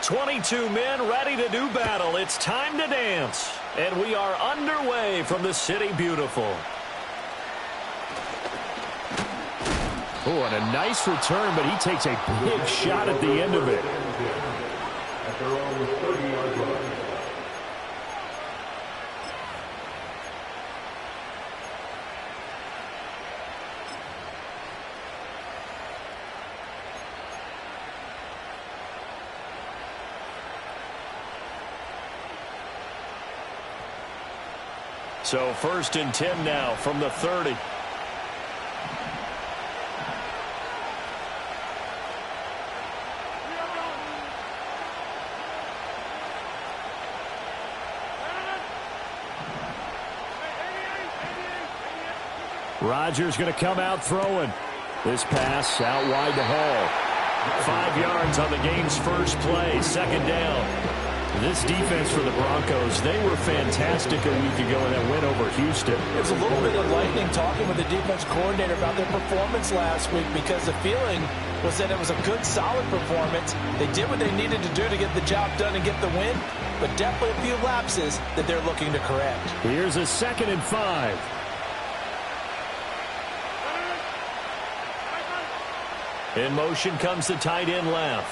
22 men ready to do battle. It's time to dance. And we are underway from the City Beautiful. Oh, and a nice return, but he takes a big shot at the end of it. So 1st and 10 now from the 30. Rodgers going to come out throwing. This pass out wide to Hall. 5 yards on the game's first play. 2nd down. This defense for the Broncos, they were fantastic a week ago in that win over Houston. It was a little bit enlightening talking with the defense coordinator about their performance last week, because the feeling was that it was a good, solid performance. They did what they needed to do to get the job done and get the win, but definitely a few lapses that they're looking to correct. Here's a 2nd and 5. In motion comes the tight end left.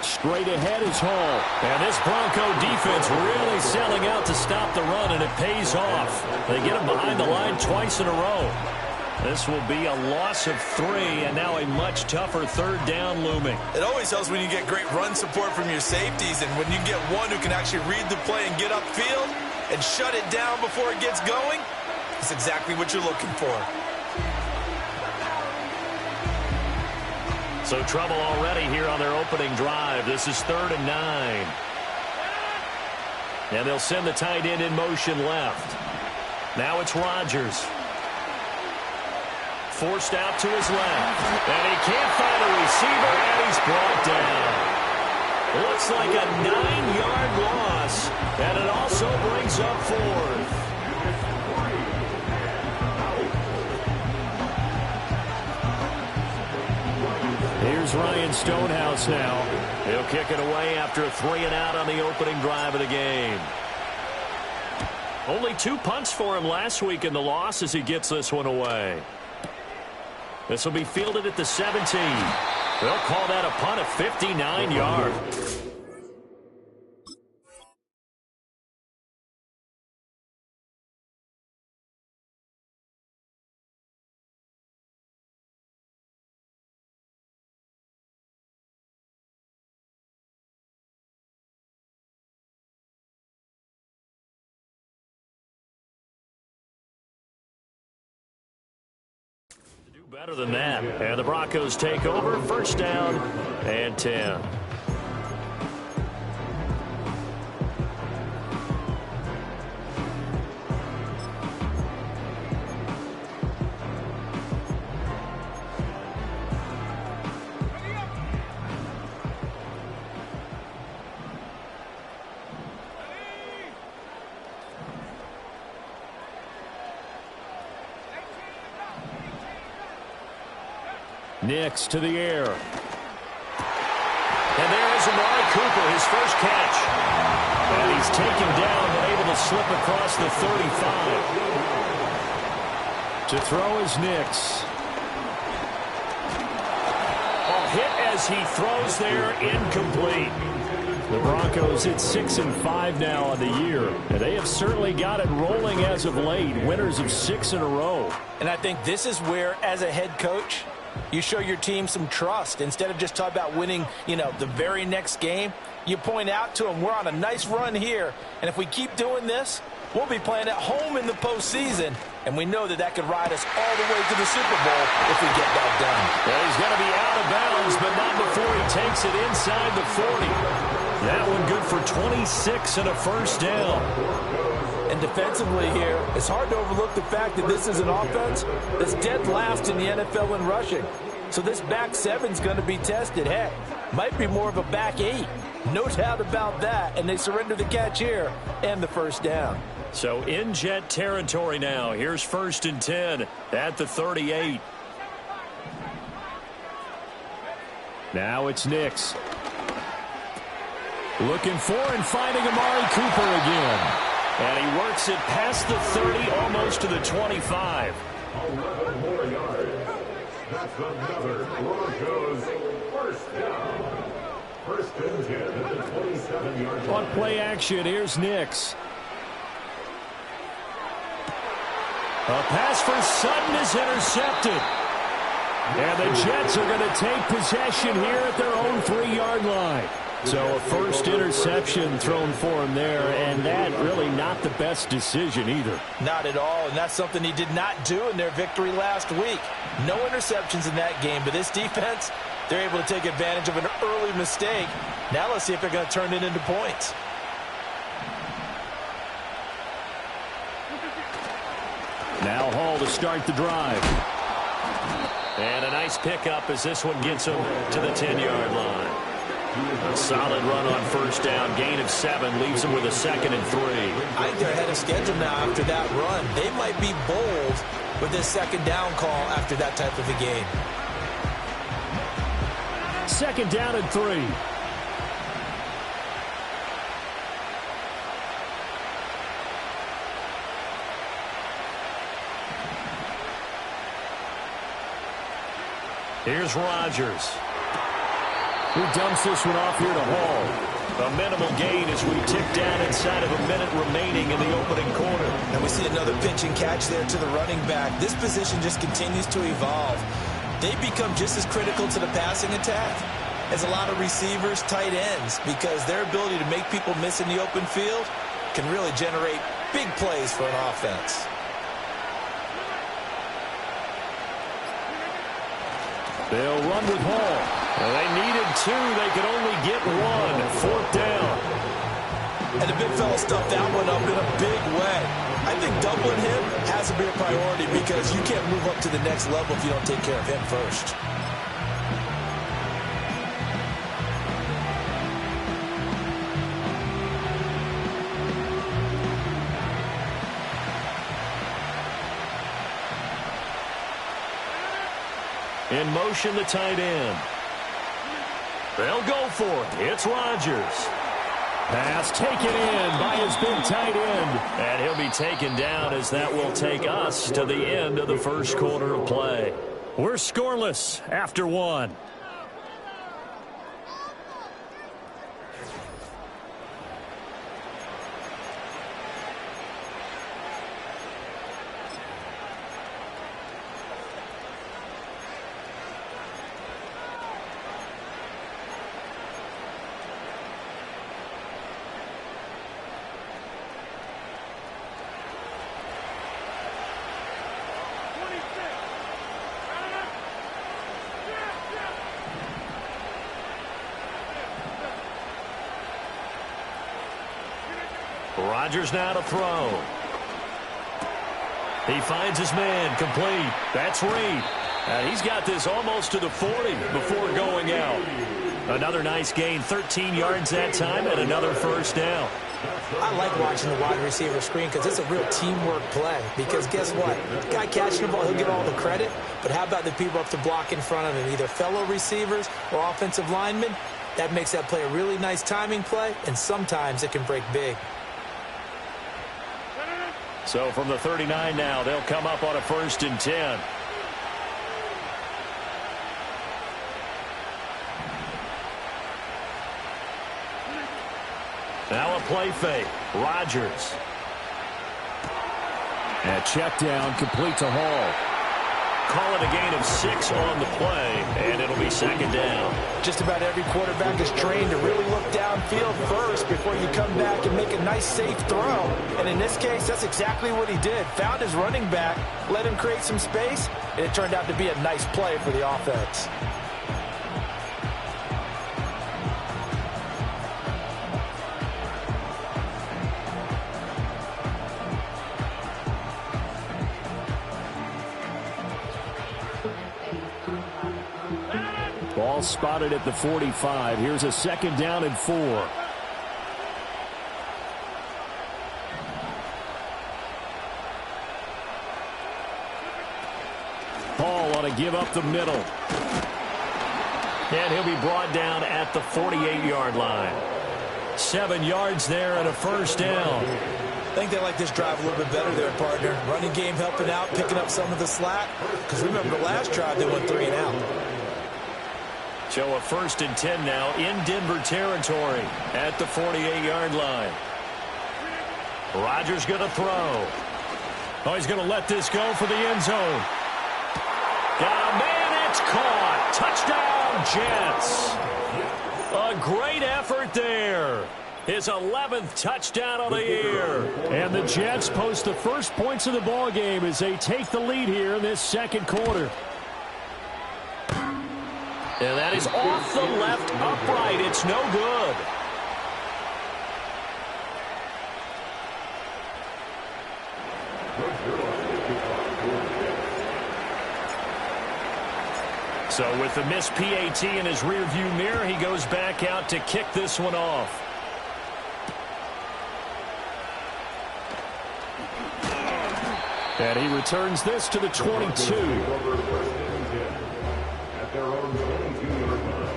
Straight ahead is Hall. And this Bronco defense really selling out to stop the run, and it pays off. They get him behind the line twice in a row. This will be a loss of 3, and now a much tougher 3rd down looming. It always helps when you get great run support from your safeties, and when you get one who can actually read the play and get upfield and shut it down before it gets going, it's exactly what you're looking for. So trouble already here on their opening drive. This is 3rd and 9. And they'll send the tight end in motion left. Now it's Rodgers. Forced out to his left. And he can't find a receiver, and he's brought down. Looks like a 9-yard loss. And it also brings up 4th. Here's Ryan Stonehouse now. He'll kick it away after a 3 and out on the opening drive of the game. Only 2 punts for him last week in the loss as he gets this one away. This will be fielded at the 17. They'll call that a punt of 59 yards. Better than that. And the Broncos take over. 1st down and 10. Nix to the air. And there is Amari Cooper, his first catch. And he's taken down, but able to slip across the 35. To throw is Nix. A hit as he throws there, incomplete. The Broncos hit 6 and 5 now on the year. And they have certainly got it rolling as of late. Winners of 6 in a row. And I think this is where, as a head coach, you show your team some trust. Instead of just talking about winning, the very next game, you point out to them, we're on a nice run here, and if we keep doing this, we'll be playing at home in the postseason, and we know that could ride us all the way to the Super Bowl if we get that done. Well, he's going to be out of bounds, but not before he takes it inside the 40. That one good for 26 and a 1st down. And defensively here, it's hard to overlook the fact that this is an offense that's dead last in the NFL in rushing. So this back 7's going to be tested. Heck, might be more of a back 8. No doubt about that. And they surrender the catch here and the 1st down. So in Jet territory now. Here's 1st and 10 at the 38. Now it's Nix. Looking for and finding Amari Cooper again. And he works it past the 30, almost to the 25. 11 more yards. That's another Broncos first down. First and 10 at the 27-yard line. On play action, here's Nix. A pass for Sutton is intercepted. And the Jets are going to take possession here at their own 3-yard line. So a first interception thrown for him there, and that really not the best decision either. Not at all, and that's something he did not do in their victory last week. No interceptions in that game, but this defense, they're able to take advantage of an early mistake. Now let's see if they're going to turn it into points. Now Hall to start the drive. And a nice pickup as this one gets him to the 10-yard line. A solid run on first down, gain of 7, leaves them with a 2nd and 3. I think they're ahead of schedule now after that run. They might be bold with this 2nd down call after that type of a game. 2nd down and 3. Here's Rodgers, who dumps this one off here to Hall. A minimal gain as we tick down inside of a minute remaining in the opening quarter. And we see another pitch and catch there to the running back. This position just continues to evolve. They become just as critical to the passing attack as a lot of receivers, tight ends, because their ability to make people miss in the open field can really generate big plays for an offense. They'll run with Hall. Well, they needed 2. They could only get 1. 4th down. And the big fella stuffed that one up in a big way. I think doubling him has to be a priority because you can't move up to the next level if you don't take care of him first. In motion, the tight end. They'll go for it. It's Rodgers. Pass taken in by his big tight end. And he'll be taken down as that will take us to the end of the first quarter of play. We're scoreless after 1. Rodgers now to throw. He finds his man, complete. That's Reed. And he's got this almost to the 40 before going out. Another nice gain, 13 yards that time, and another first down. I like watching the wide receiver screen because it's a real teamwork play. Because guess what? The guy catching the ball, he'll get all the credit. But how about the people up to block in front of him, either fellow receivers or offensive linemen? That makes that play a really nice timing play, and sometimes it can break big. So from the 39 now, they'll come up on a 1st and 10. Now a play fake. Rodgers. And check down, complete to Hall. Call it a gain of 6 on the play, and it'll be 2nd down. Just about every quarterback is trained to really look downfield first before you come back and make a nice, safe throw. And in this case, that's exactly what he did. Found his running back, let him create some space, and it turned out to be a nice play for the offense. Ball spotted at the 45. Here's a 2nd down and 4. Hall on a give up the middle. And he'll be brought down at the 48-yard line. 7 yards there and a first down. I think they like this drive a little bit better there, partner. Running game helping out, picking up some of the slack. Because remember, the last drive they went 3 and out. So a 1st and 10 now in Denver territory at the 48-yard line. Rodgers going to throw. Oh, he's going to let this go for the end zone. Got a man, it's caught. Touchdown, Jets. A great effort there. His 11th touchdown of the year. And the Jets post the first points of the ball game as they take the lead here in this second quarter. And that is off the left upright. It's no good. So with the missed PAT in his rearview mirror, he goes back out to kick this one off. And he returns this to the 22. At their own 22-yard line.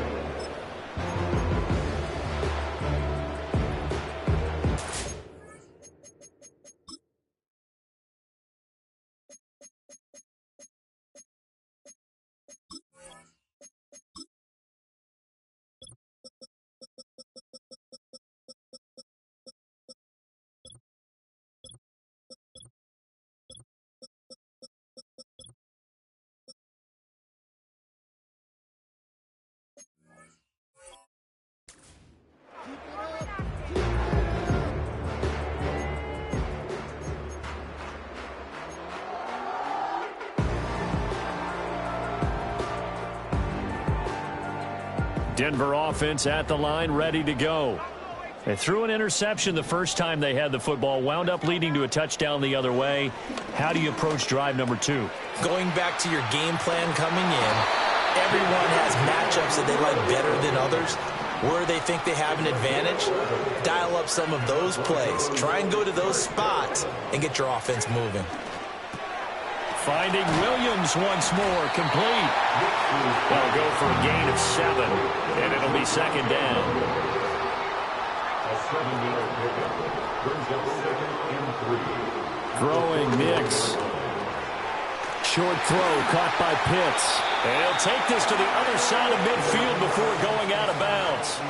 Denver offense at the line, ready to go. They threw an interception the first time they had the football, wound up leading to a touchdown the other way. How do you approach drive number 2? Going back to your game plan coming in, everyone has matchups that they like better than others. Where they think they have an advantage, dial up some of those plays. Try and go to those spots and get your offense moving. Finding Williams once more, complete. They'll go for a gain of 7, and it'll be second down. A 7-yard pickup brings up 2nd and 3. Throwing Nix. Short throw caught by Pitts. And he'll take this to the other side of midfield before going out of bounds.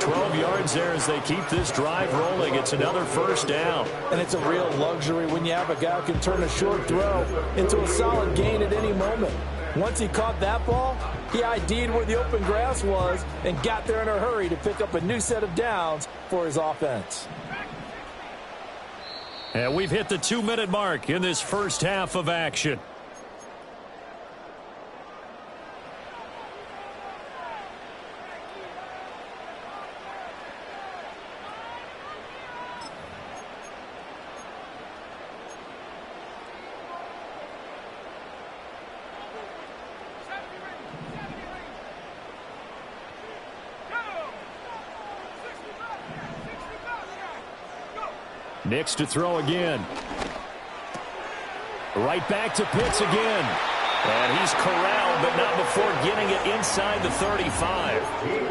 12 yards there as they keep this drive rolling. It's another first down. And it's a real luxury when you have a guy who can turn a short throw into a solid gain at any moment. Once he caught that ball, he ID'd where the open grass was and got there in a hurry to pick up a new set of downs for his offense. And we've hit the 2-minute mark in this first half of action. Nix to throw again. Right back to Pitts again. And he's corralled, but not before getting it inside the 35.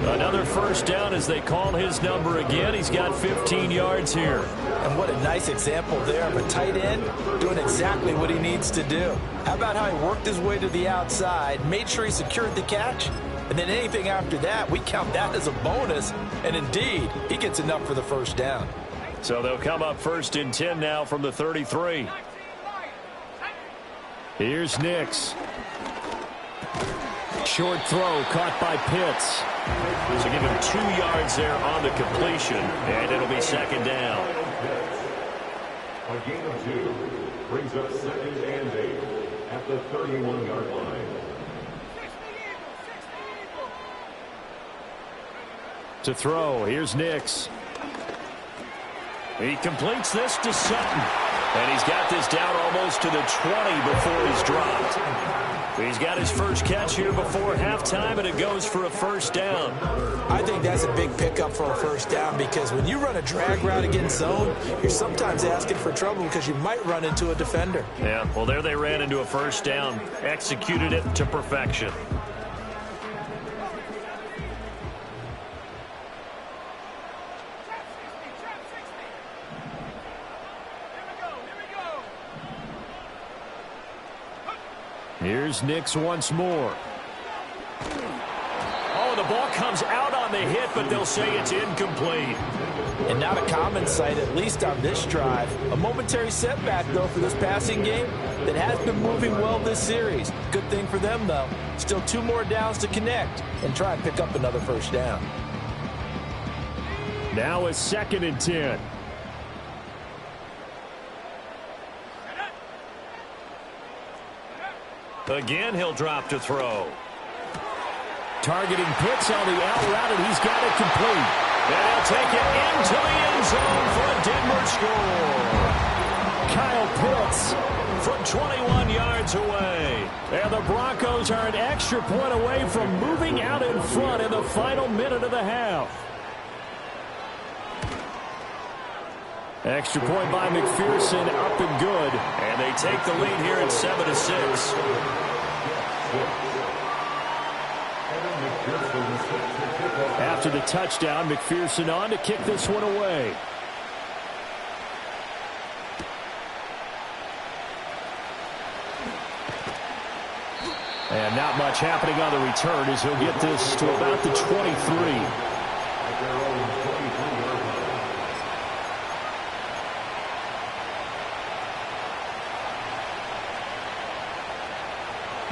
Another first down as they call his number again. He's got 15 yards here. And what a nice example there of a tight end doing exactly what he needs to do. How about how he worked his way to the outside, made sure he secured the catch, and then anything after that, we count that as a bonus. And indeed, he gets enough for the first down. So they'll come up 1st and 10 now from the 33. Here's Nix. Short throw caught by Pitts. So give him 2 yards there on the completion, and it'll be second down. A gain of 2 brings up 2nd and 8 at the 31-yard line. To throw, here's Nix. He completes this to Sutton. And he's got this down almost to the 20 before he's dropped. He's got his first catch here before halftime, and it goes for a first down. I think that's a big pickup for a first down because when you run a drag route against zone, you're sometimes asking for trouble because you might run into a defender. Yeah, well, there they ran into a first down, executed it to perfection. Here's Nix once more. Oh, the ball comes out on the hit, but they'll say it's incomplete. And not a common sight, at least on this drive. A momentary setback, though, for this passing game that has been moving well this series. Good thing for them, though. Still 2 more downs to connect and try and pick up another first down. Now a 2nd and 10. Again, he'll drop to throw. Targeting Pitts on the out route, and he's got it complete. And he'll take it into the end zone for a Denver score. Kyle Pitts from 21 yards away. And the Broncos are an extra point away from moving out in front in the final minute of the half. Extra point by McPherson, up and good. And they take the lead here at 7-6. After the touchdown, McPherson on to kick this one away. And not much happening on the return as he'll get this to about the 23.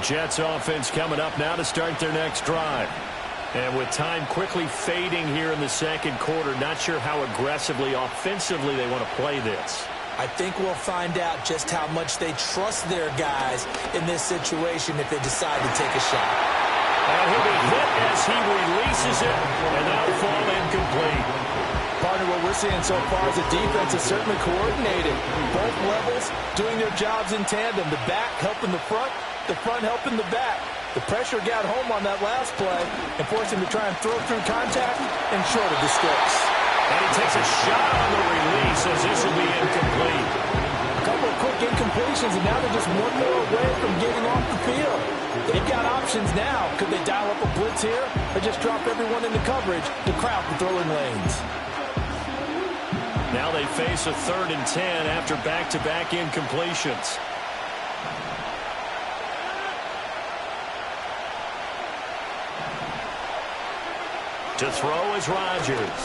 Jets offense coming up now to start their next drive. And with time quickly fading here in the second quarter, not sure how aggressively, offensively they want to play this. I think we'll find out just how much they trust their guys in this situation if they decide to take a shot. And he'll be hit as he releases it, and that'll fall incomplete. Partner, what we're seeing so far is the defense is certainly coordinated. Both levels doing their jobs in tandem. The back helping the front helping the back. The pressure got home on that last play and forced him to try and throw through contact and short of the sticks. And he takes a shot on the release as this will be incomplete. A couple of quick incompletions, and now they're just 1 more away from getting off the field. They've got options now. Could they dial up a blitz here or just drop everyone into coverage to crowd the throwing lanes? Now they face a 3rd and 10 after back-to-back incompletions. To throw is Rodgers.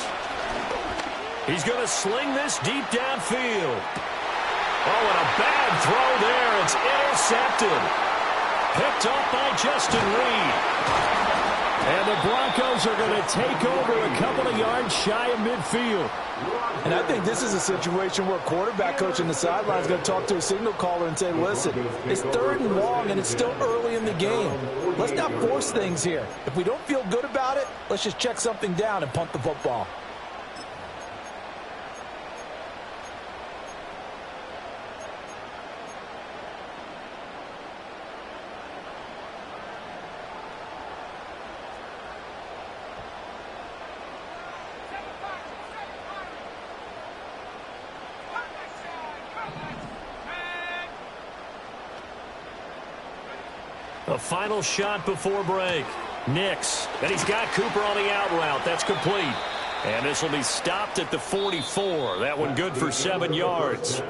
He's going to sling this deep downfield. Oh, and a bad throw there. It's intercepted. Picked up by Justin Reed. And the Broncos are going to take over a couple of yards shy of midfield. And I think this is a situation where quarterback coach on the sideline is going to talk to a signal caller and say, listen, it's 3rd and long and it's still early in the game. Let's not force things here. If we don't feel good about it, let's just check something down and punt the football. A final shot before break. Nix. And he's got Cooper on the out route. That's complete. And this will be stopped at the 44. That one good for 7 yards.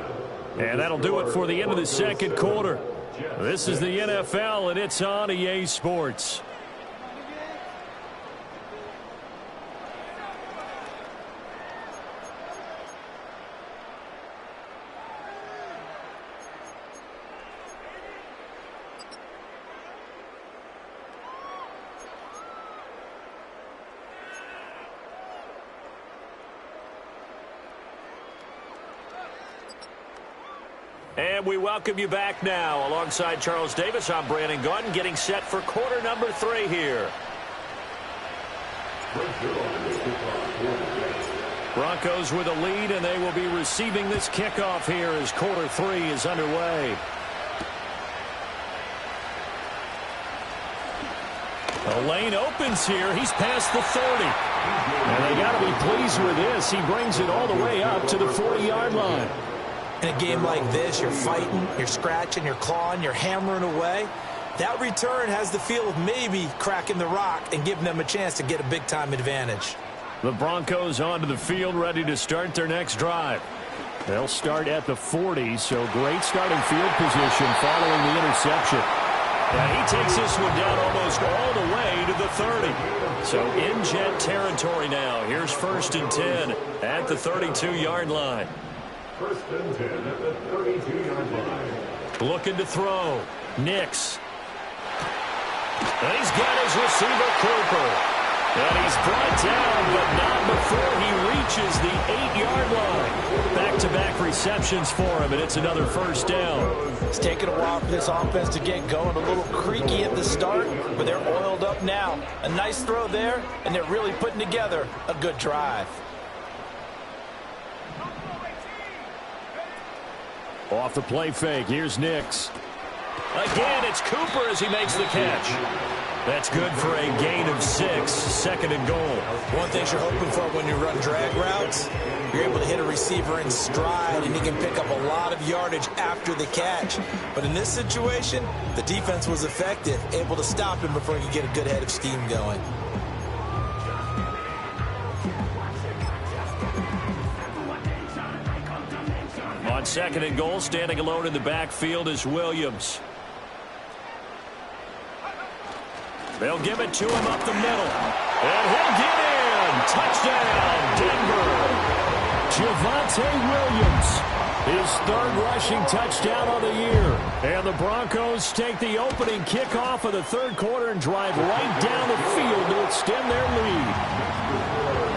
And that'll do it for the end of the second quarter. This is the NFL, and it's on EA Sports. And we welcome you back now. Alongside Charles Davis, I'm Brandon Gaudin, getting set for quarter number 3 here. Broncos with a lead, and they will be receiving this kickoff here as quarter 3 is underway. The lane opens here. He's past the 30. And they got to be pleased with this. He brings it all the way up to the 40-yard line. In a game like this, you're fighting, you're scratching, you're clawing, you're hammering away. That return has the feel of maybe cracking the rock and giving them a chance to get a big-time advantage. The Broncos onto the field, ready to start their next drive. They'll start at the 40, so great starting field position following the interception. And he takes this one down almost all the way to the 30. So in Jet territory now. Here's 1st and 10 at the 32-yard line. 1st and 10 at the 32-yard line. Looking to throw. Nix. And he's got his receiver, Cooper. And he's brought down, but not before he reaches the 8-yard line. Back-to-back receptions for him, and it's another 1st down. It's taken a while for this offense to get going. A little creaky at the start, but they're oiled up now. A nice throw there, and they're really putting together a good drive. Off the play fake, here's Nix. Again, it's Cooper as he makes the catch. That's good for a gain of 6, 2nd and goal. One thing you're hoping for when you run drag routes, you're able to hit a receiver in stride, and he can pick up a lot of yardage after the catch. But in this situation, the defense was effective, able to stop him before he could get a good head of steam going. On 2nd and goal, standing alone in the backfield is Williams. They'll give it to him up the middle. And he'll get in. Touchdown, Denver. Javonte Williams, his 3rd rushing touchdown on the year. And the Broncos take the opening kickoff of the 3rd quarter and drive right down the field to extend their lead.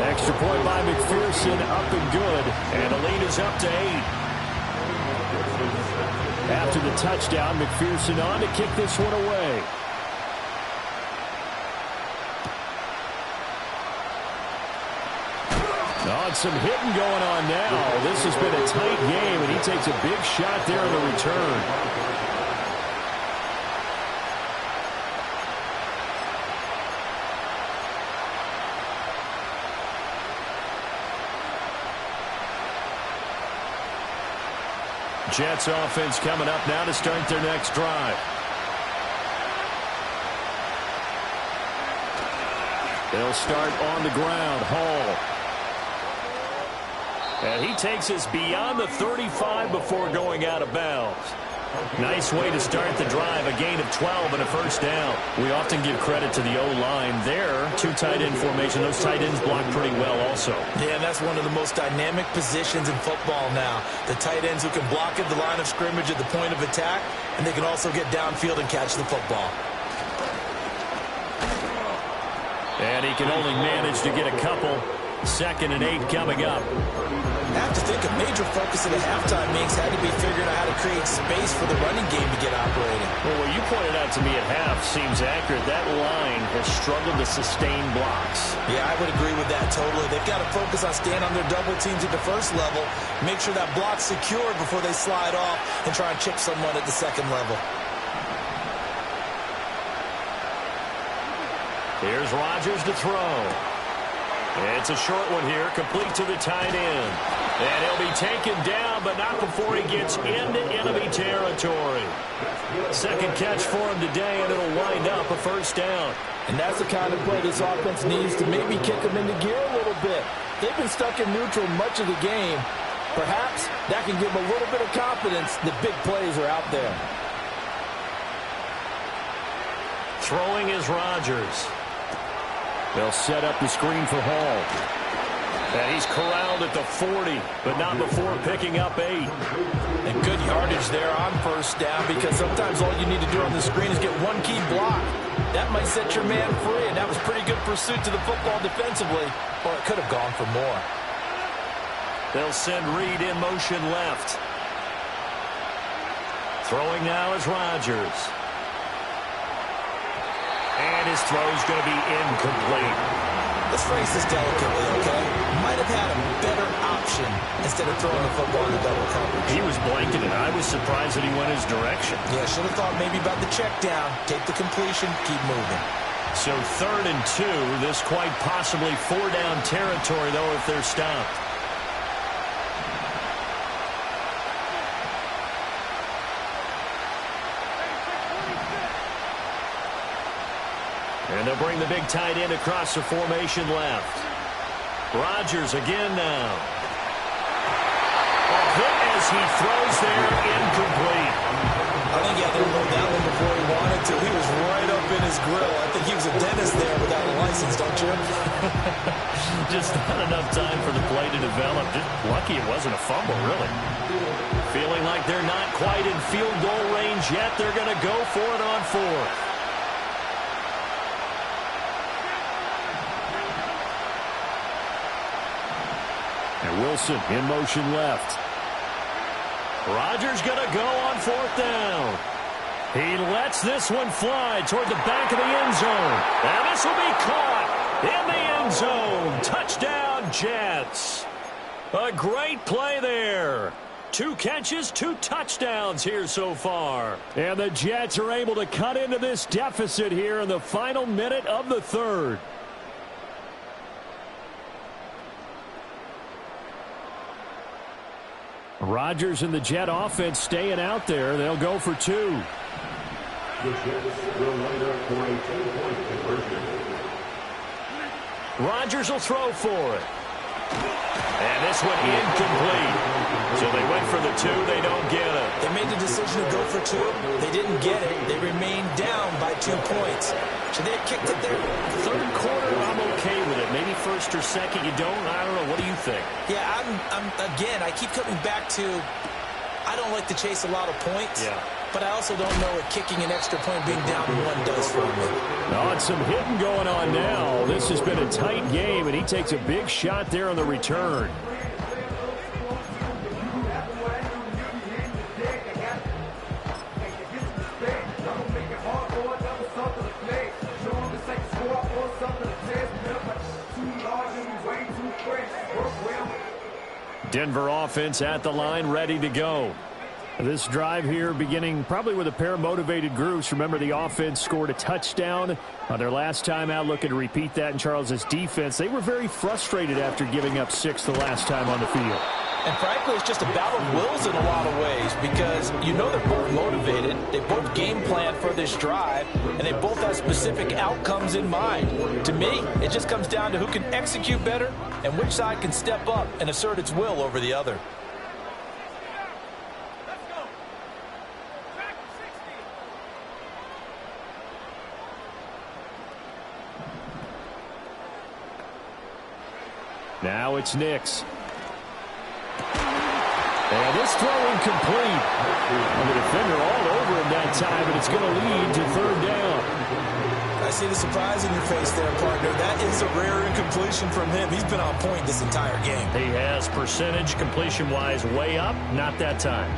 Extra point by McPherson, up and good. And the lead is up to 8. After the touchdown, McPherson on to kick this one away. On some hitting going on now. This has been a tight game, and he takes a big shot there in the return. Jets offense coming up now to start their next drive. They'll start on the ground. Hall. And he takes us beyond the 35 before going out of bounds. Nice way to start the drive. A gain of 12 and a 1st down. We often give credit to the O-line there. 2 tight end formation. Those tight ends block pretty well also. Yeah, and that's one of the most dynamic positions in football now. The tight ends who can block at the line of scrimmage at the point of attack, and they can also get downfield and catch the football. And he can only manage to get a couple. 2nd and 8 coming up. I have to think a major focus of the halftime meetings had to be figuring out how to create space for the running game to get operating. Well, what you pointed out to me at half seems accurate. That line has struggled to sustain blocks. Yeah, I would agree with that totally. They've got to focus on staying on their double teams at the 1st level, make sure that block's secured before they slide off and try and chip someone at the 2nd level. Here's Rodgers to throw. It's a short one here, complete to the tight end. And he'll be taken down, but not before he gets into enemy territory. 2nd catch for him today, and it'll wind up a 1st down. And that's the kind of play this offense needs to maybe kick them into gear a little bit. They've been stuck in neutral much of the game. Perhaps that can give them a little bit of confidence that big plays are out there. Throwing is Rodgers. They'll set up the screen for Hall. And he's corralled at the 40, but not before picking up 8. And good yardage there on 1st down, because sometimes all you need to do on the screen is get one key block. That might set your man free, and that was pretty good pursuit to the football defensively. Or it could have gone for more. They'll send Reed in motion left. Throwing now is Rodgers. And his throw's going to be incomplete. Let's phrase this delicately, okay? Might have had a better option instead of throwing the football in the double coverage. He was blanketed. I was surprised that he went his direction. Yeah, should have thought maybe about the check down. Take the completion, keep moving. So 3rd and 2. This quite possibly 4-down territory, though, if they're stopped. And they'll bring the big tight end across the formation left. Rodgers again now. A hit as he throws there, incomplete. I think he had to hold that one before he wanted to. He his grill. I think he was a dentist there without a license, don't you? Just not enough time for the play to develop. Just lucky it wasn't a fumble, really. Feeling like they're not quite in field goal range yet. They're going to go for it on fourth. And Wilson in motion left. Rodgers going to go on fourth down. He lets this one fly toward the back of the end zone. And this will be caught in the end zone. Touchdown, Jets. A great play there. 2 catches, 2 touchdowns here so far. And the Jets are able to cut into this deficit here in the final minute of the third. Rodgers and the Jet offense staying out there. They'll go for 2. The Jets will line up for a 2-point conversion. Rodgers will throw for it. And this one incomplete. So they went for the 2. They don't get it. They made the decision to go for 2. They didn't get it. They remained down by 2 points. Should they have kicked it there? Third quarter, I'm okay with it. Maybe first or second, you don't. I don't know. What do you think? Yeah, again, I keep coming back to I don't like to chase a lot of points. Yeah. But I also don't know what kicking an extra point being down 1 does for me. Oh, and some hitting going on now. This has been a tight game, and he takes a big shot there on the return. Denver offense at the line, ready to go. This drive here beginning probably with a pair of motivated groups. Remember, the offense scored a touchdown on their last time out, looking to repeat that in Charles's defense. They were very frustrated after giving up 6 the last time on the field. And frankly, it's just a battle of wills in a lot of ways because you know they're both motivated. They both game plan for this drive, and they both have specific outcomes in mind. To me, it just comes down to who can execute better and which side can step up and assert its will over the other. Now it's Nix. And this throw incomplete. And the defender all over him that time, and it's going to lead to third down. I see the surprise in your face there, partner. That is a rare incompletion from him. He's been on point this entire game. He has percentage completion-wise way up. Not that time.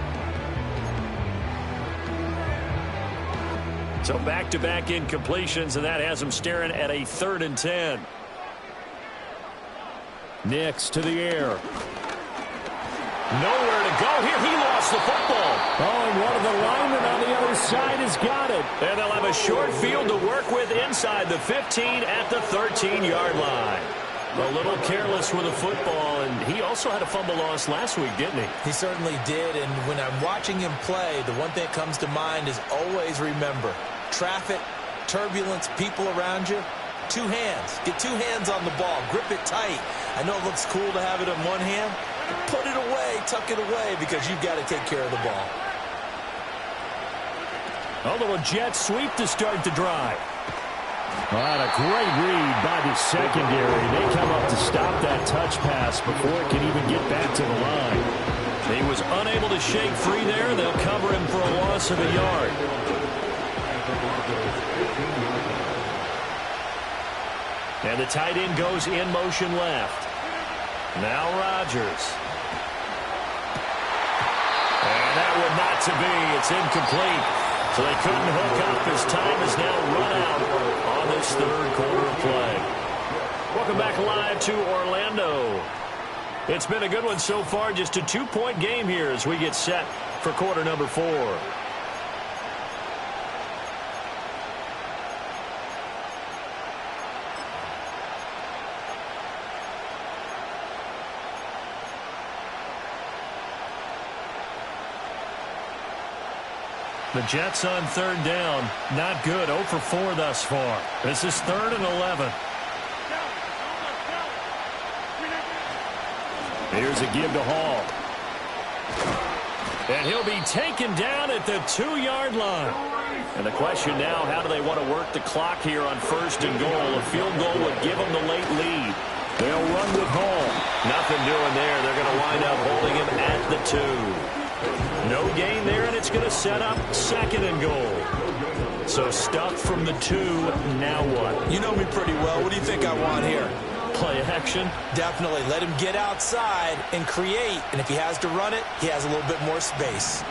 So back-to-back incompletions, and that has him staring at a 3rd and 10. Nix to the air. Nowhere to go here. He lost the football. Oh, and one of the linemen on the other side has got it. And they'll have a short field to work with inside the 15 at the 13-yard line. A little careless with the football, and he also had a fumble loss last week, didn't he? He certainly did, and when I'm watching him play, the one thing that comes to mind is always remember, traffic, turbulence, people around you, 2 hands. Get 2 hands on the ball. Grip it tight. I know it looks cool to have it in one hand. Put it away, tuck it away, because you've got to take care of the ball. A little jet sweep to start the drive. What a great read by the secondary. They come up to stop that touch pass before it can even get back to the line. He was unable to shake free there. They'll cover him for a loss of a yard. And the tight end goes in motion left. Now Rodgers. And that one not to be. It's incomplete. So they couldn't hook up. His time is now run out on this 3rd quarter of play. Welcome back live to Orlando. It's been a good one so far. Just a 2-point game here as we get set for quarter number 4. The Jets on 3rd down. Not good. 0 for 4 thus far. This is 3rd and 11. Here's a give to Hall. And he'll be taken down at the 2-yard line. And the question now, how do they want to work the clock here on 1st and goal? A field goal would give them the late lead. They'll run with Hall. Nothing doing there. They're going to wind up holding him at the 2. No gain there, and it's going to set up 2nd and goal. So stuck from the 2. Now what? You know me pretty well. What do you think I want here? Play action. Definitely. Let him get outside and create. And if he has to run it, he has a little bit more space.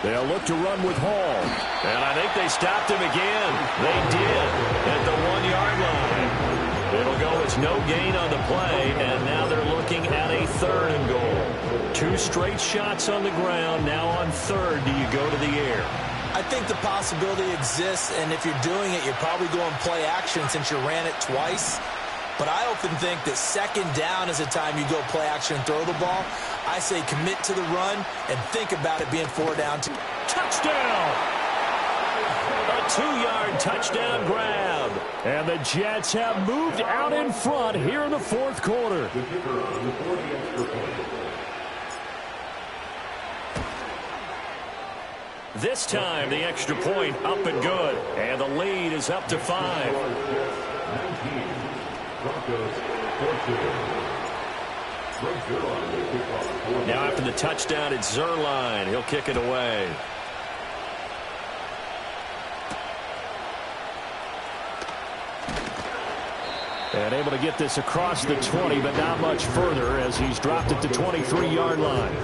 They'll look to run with Hall. And I think they stopped him again. They did at the 1-yard line. It'll go as no gain on the play, and now they're looking at a 3rd and goal. 2 straight shots on the ground. Now on 3rd, do you go to the air? I think the possibility exists, and if you're doing it, you're probably going play action since you ran it twice. But I often think that 2nd down is the time you go play action and throw the ball. I say commit to the run and think about it being 4 down. Touchdown! A 2-yard touchdown grab. And the Jets have moved out in front here in the 4th quarter. This time, the extra point up and good. And the lead is up to 5. Now after the touchdown, it's Zuerlein. He'll kick it away. And able to get this across the 20, but not much further as he's dropped it to 23-yard line.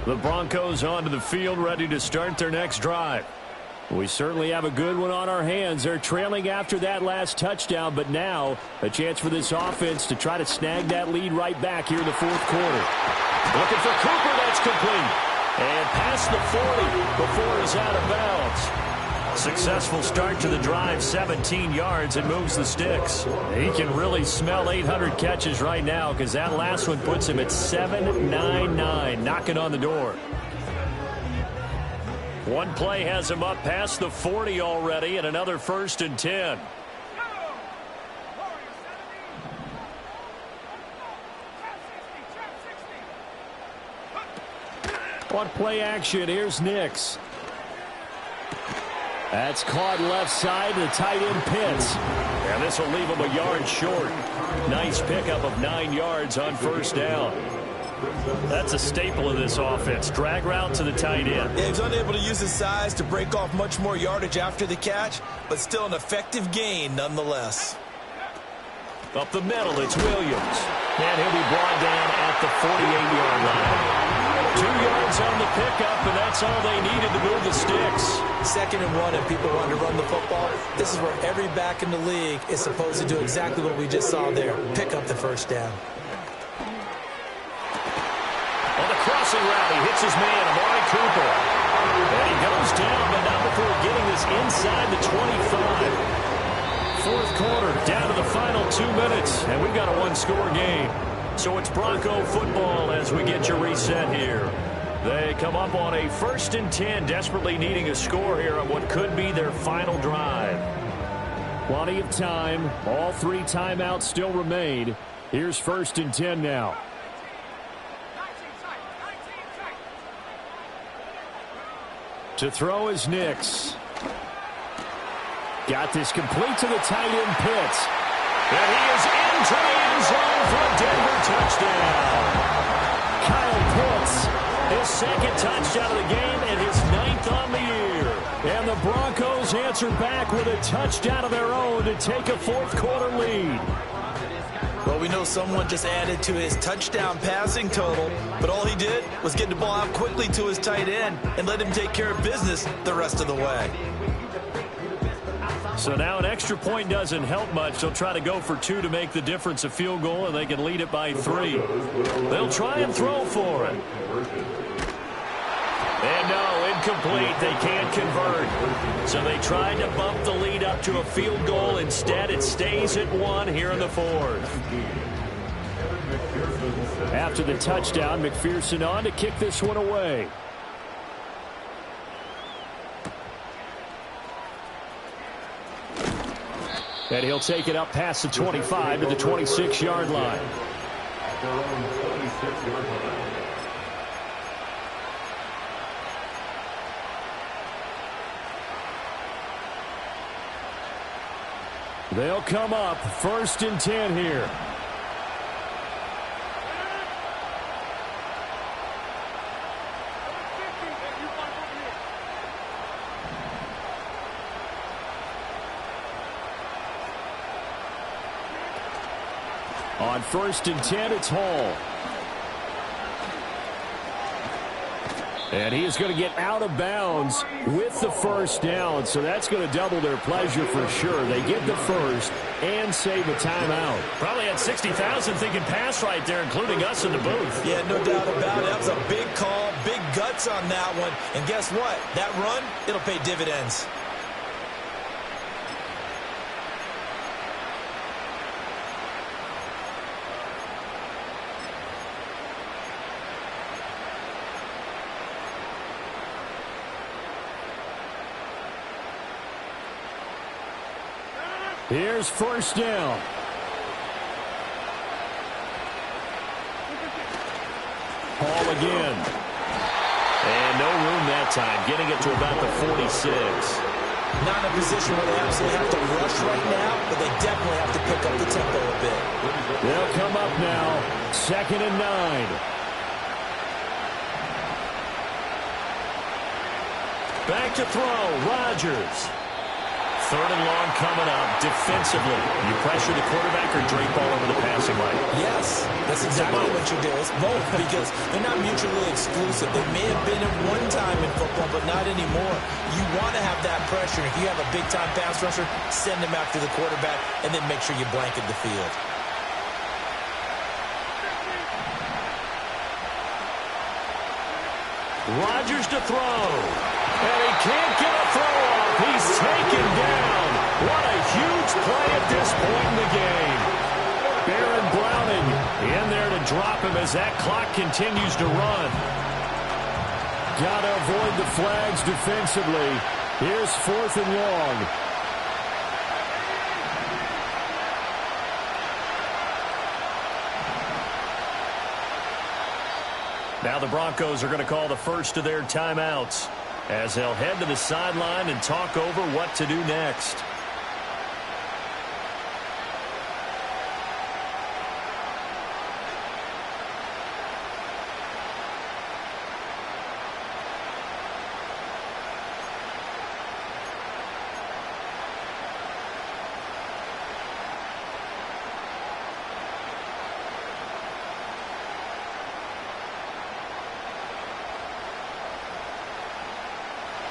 The Broncos onto the field, ready to start their next drive. We certainly have a good one on our hands. They're trailing after that last touchdown, but now a chance for this offense to try to snag that lead right back here in the 4th quarter. Looking for Cooper, that's complete. And past the 40 before he's out of bounds. Successful start to the drive, 17 yards, and moves the sticks. He can really smell 800 catches right now because that last one puts him at 799, knocking on the door. One play has him up past the 40 already, and another 1st and 10. On play action, here's Nix. That's caught left side, the tight end Pitts. And this will leave him a yard short. Nice pickup of 9 yards on 1st down. That's a staple of this offense. Drag route to the tight end. Yeah, he's unable to use his size to break off much more yardage after the catch, but still an effective gain nonetheless. Up the middle, it's Williams. And he'll be brought down at the 48-yard line. 2 yards on the pickup, and that's all they needed to move the sticks. 2nd and 1, and people want to run the football. This is where every back in the league is supposed to do exactly what we just saw there. Pick up the 1st down. On the crossing route, he hits his man, Amari Cooper. And he goes down, but not before getting this inside the 25. 4th quarter, down to the final 2 minutes, and we've got a 1-score game. So it's Bronco football as we get you reset here. They come up on a 1st and 10, desperately needing a score here on what could be their final drive. Plenty of time. All 3 timeouts still remain. Here's 1st and 10 now. To throw is Nix. Got this complete to the tight end Pitts. And he is into the end zone for a Denver touchdown. Kyle Pitts, his 2nd touchdown of the game and his 9th on the year. And the Broncos answer back with a touchdown of their own to take a 4th quarter lead. Well, we know someone just added to his touchdown passing total, but all he did was get the ball out quickly to his tight end and let him take care of business the rest of the way. So now an extra point doesn't help much. They'll try to go for 2 to make the difference a field goal, and they can lead it by 3. They'll try and throw for it. And no, incomplete. They can't convert. So they tried to bump the lead up to a field goal. Instead, it stays at 1 here in the 4th. After the touchdown, McPherson on to kick this one away. And he'll take it up past the 25 to the 26-yard line. At their own 26-yard line. They'll come up 1st and 10 here. On 1st and 10, it's Hall. And he is going to get out of bounds with the first down, so that's going to double their pleasure for sure. They get the first and save a timeout. Probably had 60,000 thinking pass right there, including us in the booth. Yeah, no doubt about it. That was a big call, big guts on that one. And guess what? That run, it'll pay dividends. Here's 1st down. Hall again. And no room that time, getting it to about the 46. Not in a position where they absolutely have to rush right now, but they definitely have to pick up the tempo a bit. They'll come up now, 2nd and 9. Back to throw, Rodgers. 3rd and long coming up. Defensively, you pressure the quarterback or drape all over the passing line? Yes, that's exactly what you do. It's both because they're not mutually exclusive. They may have been at one time in football, but not anymore. You want to have that pressure. If you have a big-time pass rusher, send him after the quarterback, and then make sure you blanket the field. Rodgers to throw. And he can't get a throw off. He's taken down. What a huge play at this point in the game. Baron Browning in there to drop him as that clock continues to run. Got to avoid the flags defensively. Here's 4th and long. Now the Broncos are going to call the first of their timeouts as they'll head to the sideline and talk over what to do next.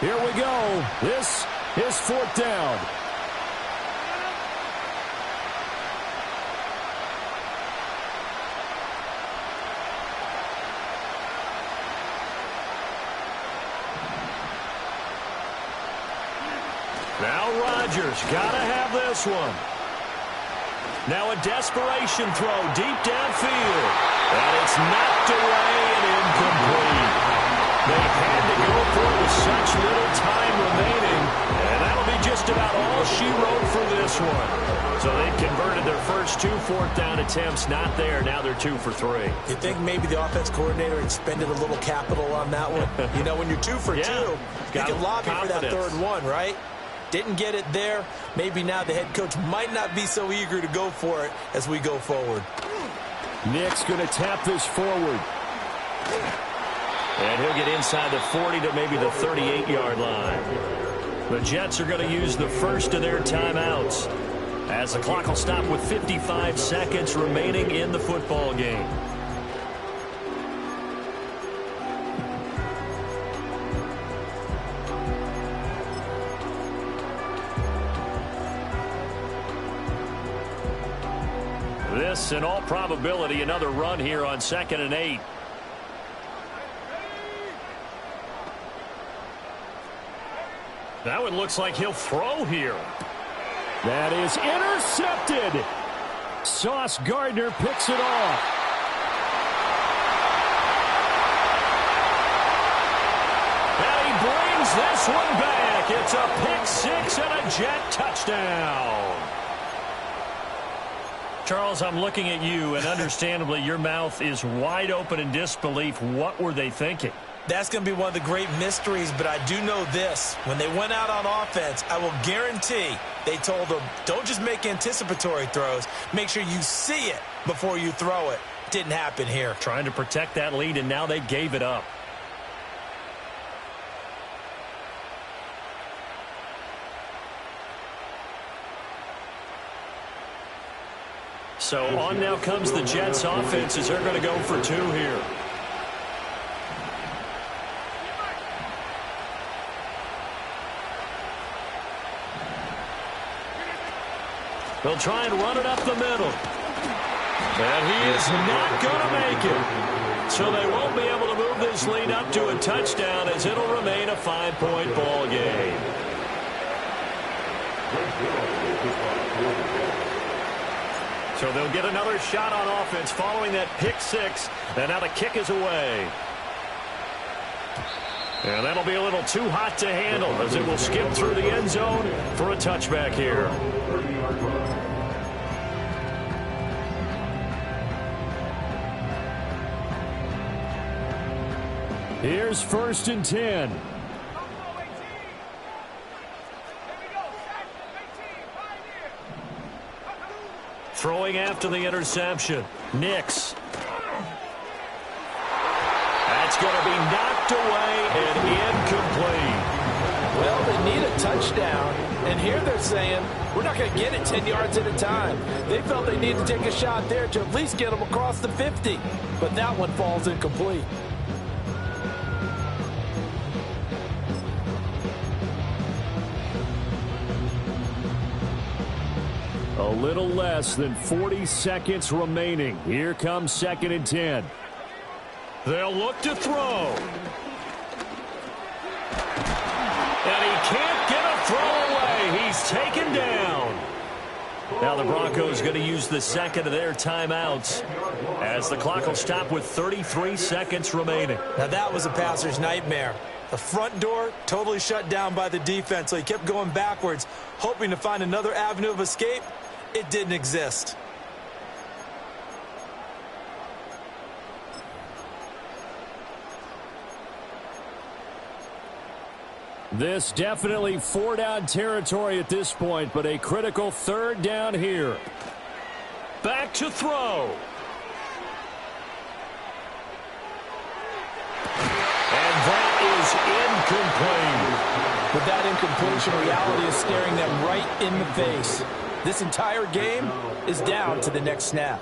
Here we go. This is 4th down. Now Rodgers got to have this one. Now a desperation throw deep downfield. And it's knocked away and incomplete. They had to go for it with such little time remaining, and that'll be just about all she wrote for this one. So they converted their first 2 4th down attempts, not there. Now they're 2 for 3. You think maybe the offense coordinator expended a little capital on that one? You know, when you're 2 for 2, you can lobby for that 3rd one, right? Didn't get it there. Maybe now the head coach might not be so eager to go for it as we go forward. Nick's going to tap this forward. And he'll get inside the 40 to maybe the 38-yard line. The Jets are going to use the first of their timeouts as the clock will stop with 55 seconds remaining in the football game. This, in all probability, another run here on 2nd and 8. That one looks like he'll throw here. That is intercepted. Sauce Gardner picks it off. And he brings this one back. It's a pick 6 and a Jet touchdown. Charles, I'm looking at you, and understandably, your mouth is wide open in disbelief. What were they thinking? That's going to be one of the great mysteries, but I do know this. When they went out on offense, I will guarantee they told them, don't just make anticipatory throws. Make sure you see it before you throw it. Didn't happen here. Trying to protect that lead, and now they gave it up. So on now comes the Jets offense as they're going to go for 2 here. They'll try and run it up the middle. And he is not going to make it. So they won't be able to move this lead up to a touchdown as it'll remain a 5-point ball game. So they'll get another shot on offense following that pick 6. And now the kick is away. And that'll be a little too hot to handle as it will skip through the end zone for a touchback here. Here's 1st and 10. Throwing after the interception. Nix. That's going to be knocked away and incomplete. Well, they need a touchdown, and here they're saying, we're not going to get it 10 yards at a time. They felt they needed to take a shot there to at least get them across the 50, but that one falls incomplete. A little less than 40 seconds remaining. Here comes 2nd and 10. They'll look to throw. And he can't get a throw away. He's taken down. Now the Broncos going to use the second of their timeouts as the clock will stop with 33 seconds remaining. Now that was a passer's nightmare. The front door totally shut down by the defense, so he kept going backwards, hoping to find another avenue of escape. It didn't exist. This definitely 4-down territory at this point, but a critical 3rd down here. Back to throw. And that is incomplete. But that incompletion, reality is staring them right in the face. This entire game is down to the next snap.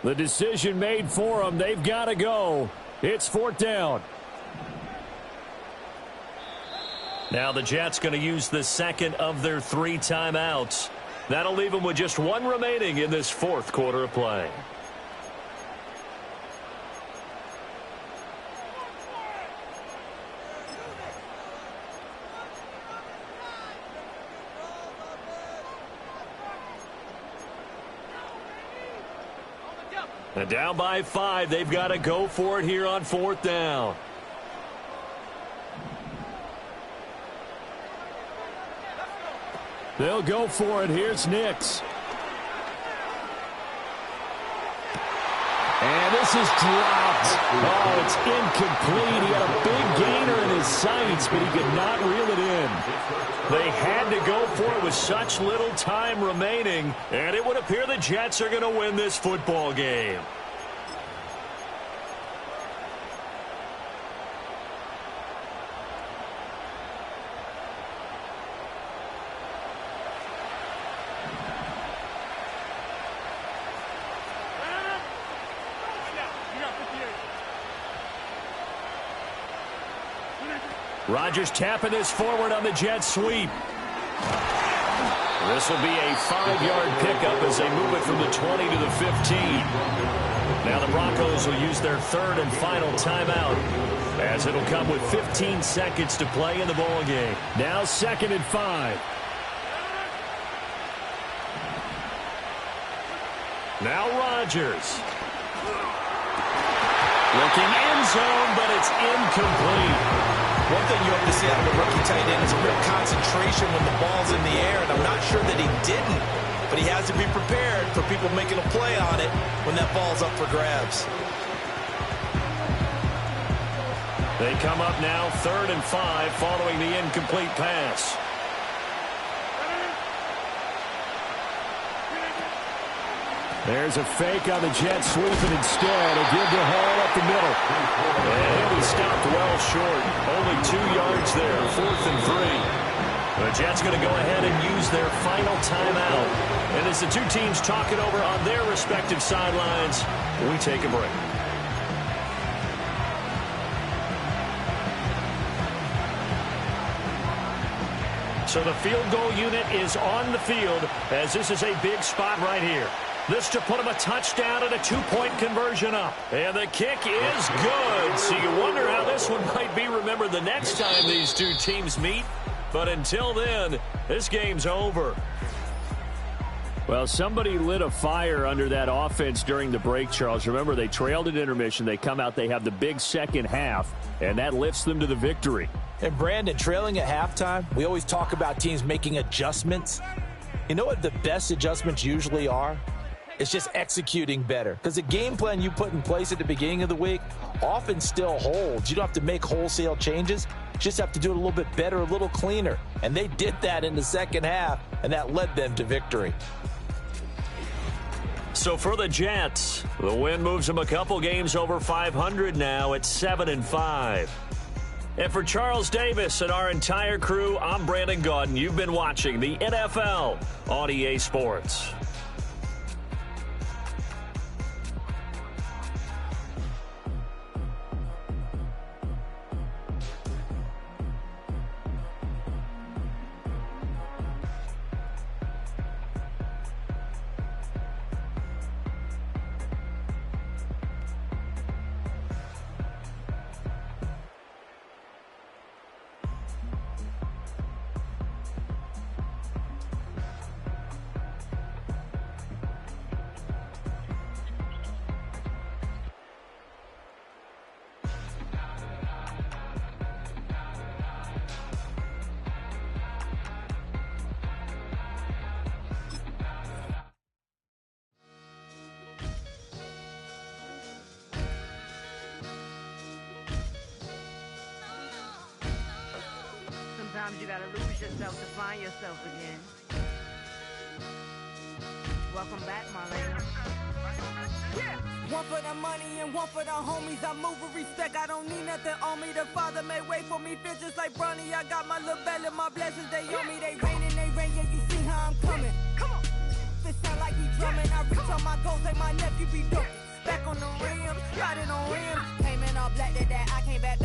The decision made for them. They've got to go. It's 4th down. Now the Jets going to use the second of their 3 timeouts. That'll leave them with just 1 remaining in this 4th quarter of play. And down by 5, they've got to go for it here on 4th down. They'll go for it. Here's Nix. And this is dropped. Oh, it's incomplete. He had a big gainer in his sights, but he could not reel it in. They had to go for it with such little time remaining, and it would appear the Jets are going to win this football game. Rodgers tapping this forward on the jet sweep. This will be a 5-yard pickup as they move it from the 20 to the 15. Now the Broncos will use their 3rd and final timeout as it'll come with 15 seconds to play in the ball game. Now 2nd and 5. Now Rodgers. Looking end zone, but it's incomplete. One thing you hope to see out of a rookie tight end is a real concentration when the ball's in the air, and I'm not sure that he didn't, but he has to be prepared for people making a play on it when that ball's up for grabs. They come up now 3rd and 5 following the incomplete pass. There's a fake on the Jets sweeping instead. A give to Hall up the middle. And he'll be stopped well short. Only 2 yards there, 4th and 3. The Jets going to go ahead and use their final timeout. And as the two teams talk it over on their respective sidelines, we take a break. So the field goal unit is on the field as this is a big spot right here. This to put them a touchdown and a 2-point conversion up. And the kick is good. So you wonder how this one might be remembered the next time these two teams meet. But until then, this game's over. Well, somebody lit a fire under that offense during the break, Charles. Remember, they trailed at intermission. They come out, they have the big second half, and that lifts them to the victory. And Brandon, trailing at halftime, we always talk about teams making adjustments. You know what the best adjustments usually are? It's just executing better. Because the game plan you put in place at the beginning of the week often still holds. You don't have to make wholesale changes. You just have to do it a little bit better, a little cleaner. And they did that in the second half, and that led them to victory. So for the Jets, the win moves them a couple games over 500 now at 7-5. And for Charles Davis and our entire crew, I'm Brandon Gaudin. You've been watching the NFL on EA Sports. Sometimes you gotta lose yourself to find yourself again. Welcome back, Marlena. Yeah. One for the money and one for the homies. I move with respect, I don't need nothing on me. The Father may wait for me, feel just like Bronny. I got my little belly, my blessings, they on me. They rain and they rain, yeah, you see how I'm coming. Come on. This sound like he drumming. I reach on my goals like my nephew be dope. Back on the rim, riding on rims. Came in all black to that, I came back to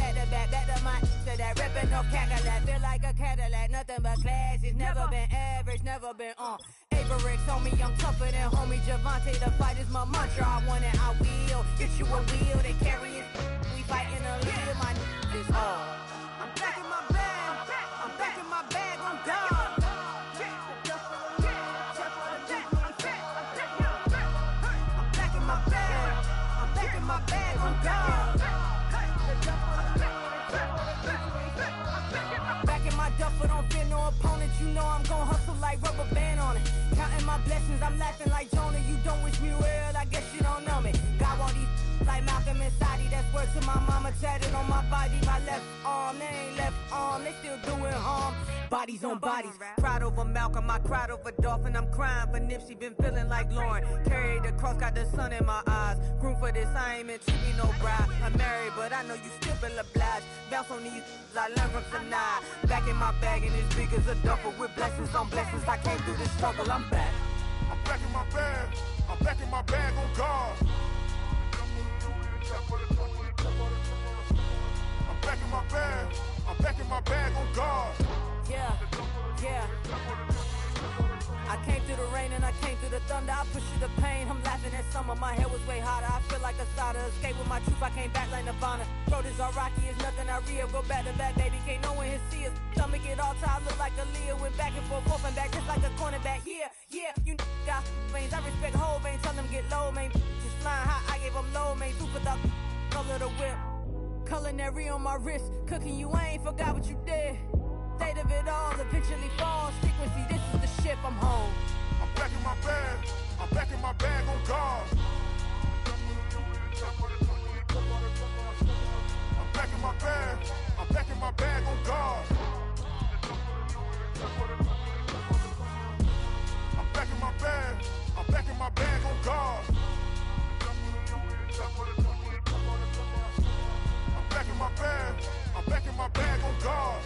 my to that ripping no Cadillac. Feel like a Cadillac, nothing but class. It's never been average, never been on. Averix on me, I'm tougher than homie Javante. The fight is my mantra, I want it, I will. Get you a wheel, they carry it. We fighting a lead, my is all. I'm back in my bag, I'm back in my bag, I'm done. My bag, I'm gone. Back in my duffel, don't fear no opponent. You know I'm gon' hustle like rubber band on it. Counting my blessings, I'm laughing like Jonah. You don't wish me well, I guess you don't know me. Got all these like Malcolm and Sadie. That's word to my mama, tatted on my body. My left arm, they ain't left arm, they still doing harm. Bodies on bodies, cried over Malcolm, I cried over Dolphin. I'm crying for Nipsey, been feeling like Lauren. Carried the cross, got the sun in my eyes. Room for this, I ain't meant to be no bride. I'm married, but I know you still feel obliged. Bounce on these, I learned from tonight. Back in my bag, and it's big as a duffel. With blessings on blessings, I came through this struggle, I'm back. I'm back in my bag, I'm back in my bag on God. I'm back in my bag, I'm back in my bag on God. Yeah, yeah. I I came through the rain and I came through the thunder. I pushed through the pain, I'm laughing at summer. My head was way hotter, I feel like a solder. Escape with my truth, I came back like Nirvana. Road is all rocky, it's nothing I real. Go back to back, baby, can't no one here see us. Stomach it all tied, look like a Leah. Went back and forth and back, just like a cornerback. Yeah, yeah, you got veins, I respect whole veins. Tell them get low, man. Just flying high, I gave them low, man. Super the color the whip. Culinary on my wrist, cooking you, I ain't forgot what you did. State of it all, eventually falls. Frequency, this is the ship, I'm home. I'm back in my bag. I'm back in my bag on guard. I'm back in my bag. I'm back in my bag on guard. I'm back in my bag. I'm back in my bag on guard. I'm back in my bag. I'm back in my bag on guard.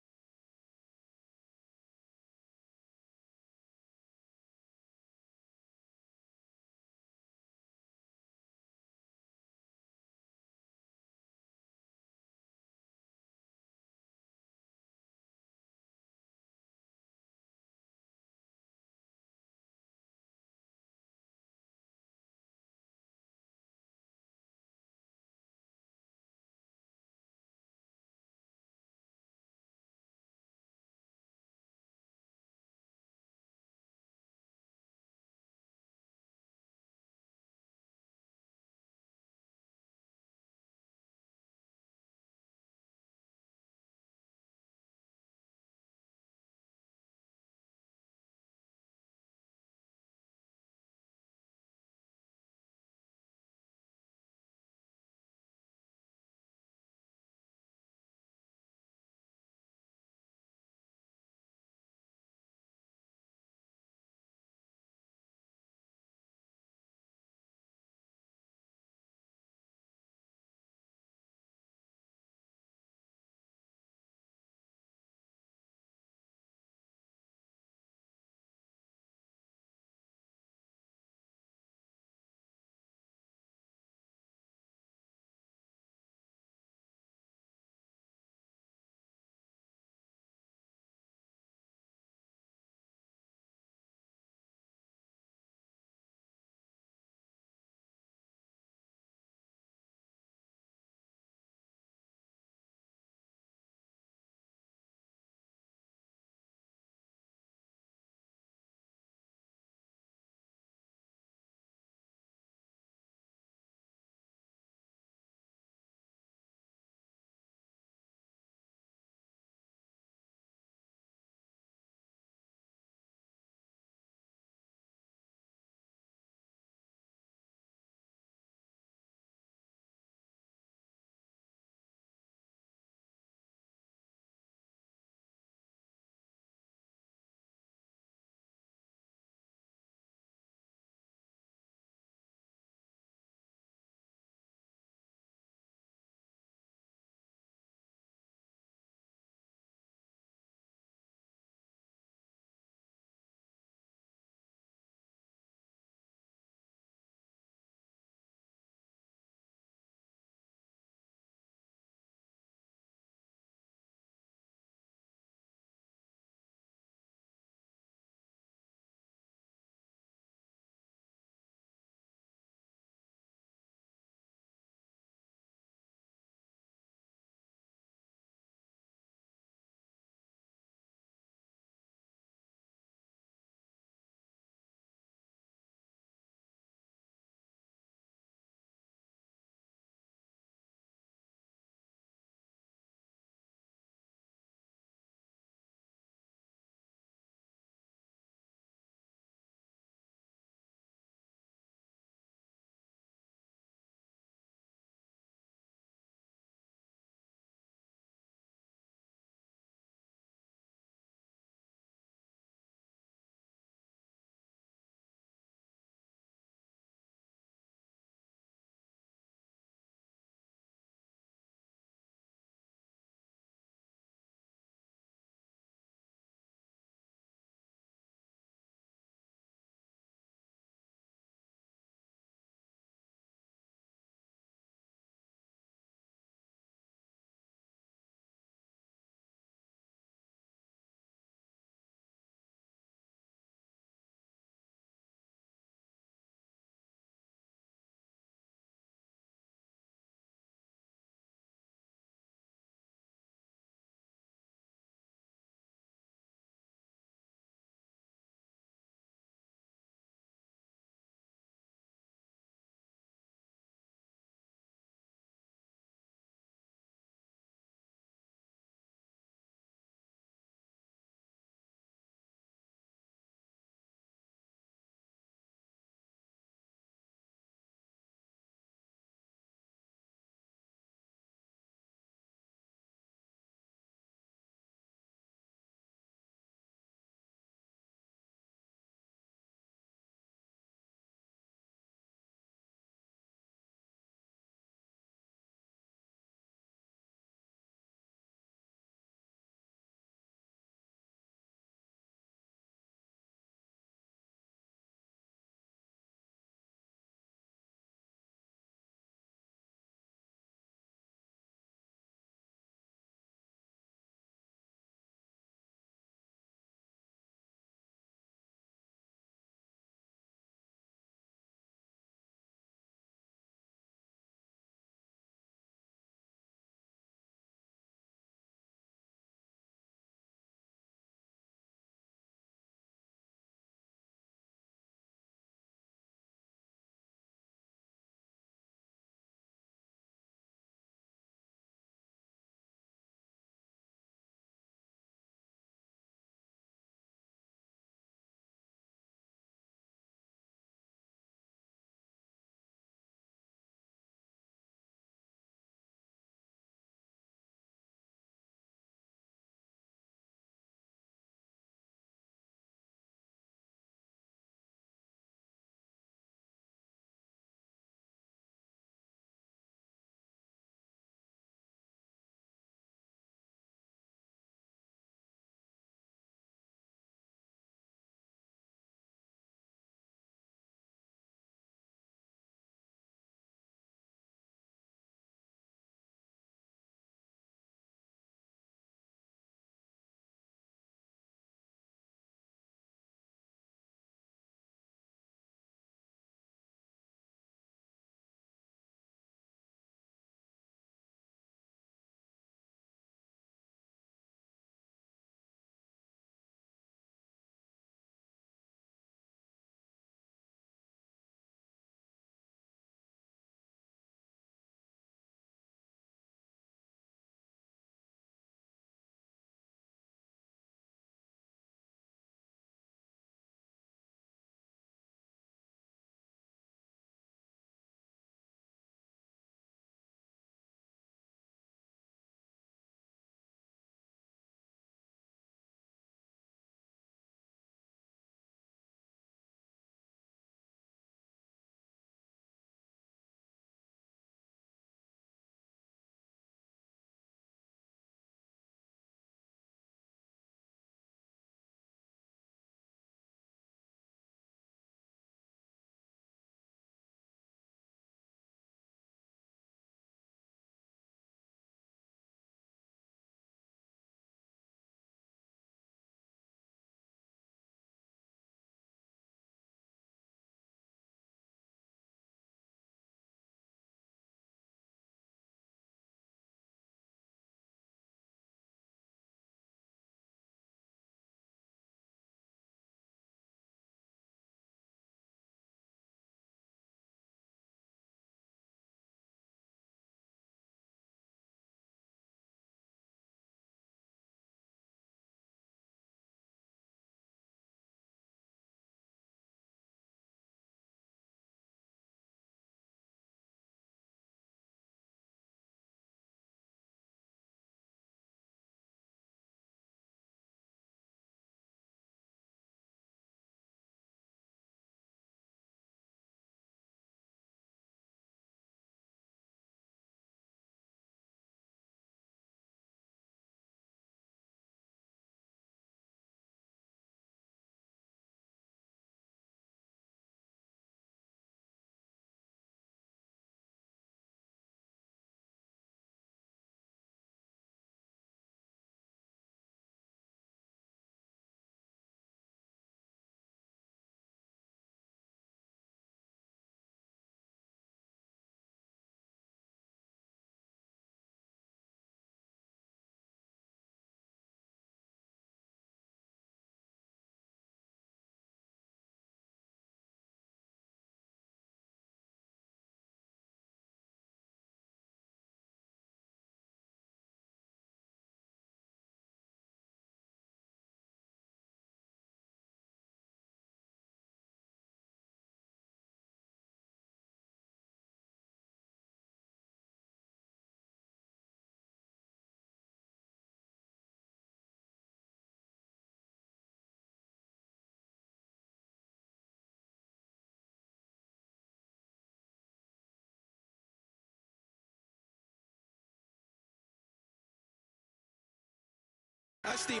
Broski,